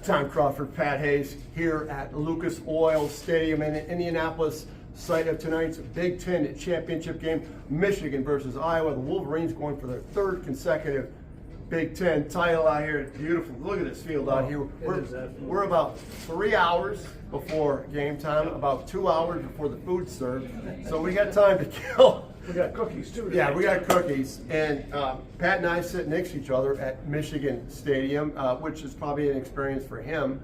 Tom Crawford, Pat Hayes here at Lucas Oil Stadium in Indianapolis, site of tonight's Big Ten championship game, Michigan versus Iowa. The Wolverines going for their third consecutive Big Ten title out here. It's beautiful. Look at this field out here. We're about 3 hours before game time, about 2 hours before the food's served. So we got time to kill. We got cookies too. Yeah, we got cookies. And Pat and I sit next to each other at Michigan Stadium, which is probably an experience for him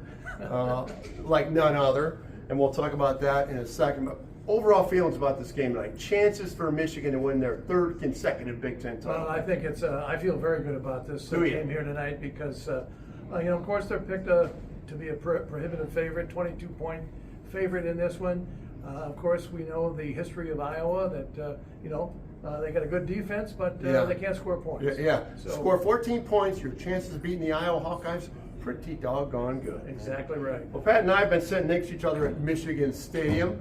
like none other. And we'll talk about that in a second. But overall feelings about this game tonight. Chances for Michigan to win their third consecutive Big Ten title. I think it's. I feel very good about this Do you? game here tonight because, of course, they're picked to be a prohibitive favorite, 22-point favorite in this one. Of course, we know the history of Iowa that they got a good defense, but they can't score points. Yeah. So, Score 14 points. Your chances of beating the Iowa Hawkeyes pretty doggone good. exactly right. Well, Pat and I have been sitting next to each other at Michigan Stadium.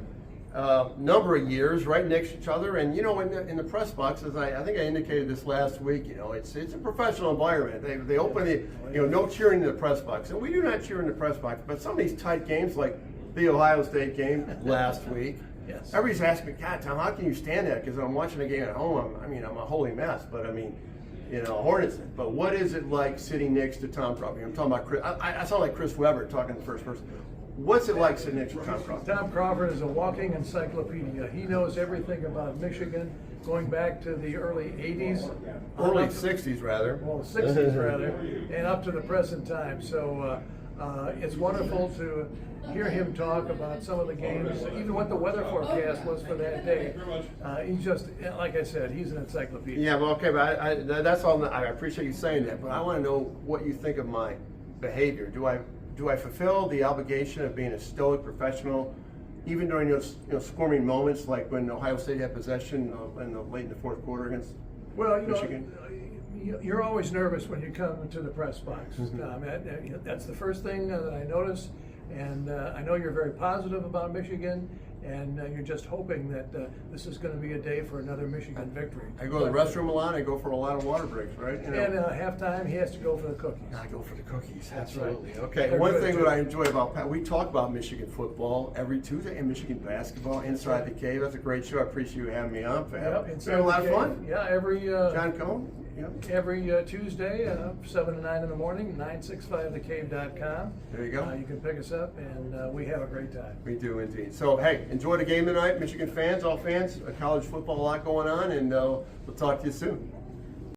Number of years, right next to each other, and in the press boxes, I think I indicated this last week. It's a professional environment. They open the no cheering in the press box, and we do not cheer in the press box. But some of these tight games, like the Ohio State game last week, Yes. everybody's asking me, God, Tom, how can you stand that? Because I'm watching a game at home. I'm a holy mess. But Hornets. But what is it like sitting next to Tom Crawford? I'm talking about Chris. I sound like Chris Webber talking in the first person. What's it like sitting next to Tom Crawford? Tom Crawford is a walking encyclopedia. He knows everything about Michigan, going back to the early 80s. Early 60s, rather. Well, 60s rather, and up to the present time. So it's wonderful to hear him talk about some of the games, even what the weather forecast was for that day. He's just, like I said, he's an encyclopedia. Yeah, well, okay, but that's all. I appreciate you saying that, but I want to know what you think of my behavior. Do I fulfill the obligation of being a stoic professional, even during those squirming moments, like when Ohio State had possession late in the fourth quarter against Michigan? You're always nervous when you come to the press box. That's the first thing that I notice, and I know you're very positive about Michigan, and you're just hoping that this is going to be a day for another Michigan victory. I go to the restroom a lot. I go for a lot of water breaks, right? And halftime, he has to go for the cookies. I go for the cookies. That's Absolutely. right. Okay. They're One good, thing too. that I enjoy about Pat, we talk about Michigan football every Tuesday and Michigan basketball inside the cave. That's a great show. I appreciate you having me on, Pat. Yep, We inside had a lot the of game. fun. Yeah, every John Cohn. Yep. every Tuesday, 7 to 9 in the morning, 965thecave.com. There you go. You can pick us up, and we have a great time. We do indeed. So, hey, enjoy the game tonight, Michigan fans, all fans. College football, a lot going on, and we'll talk to you soon.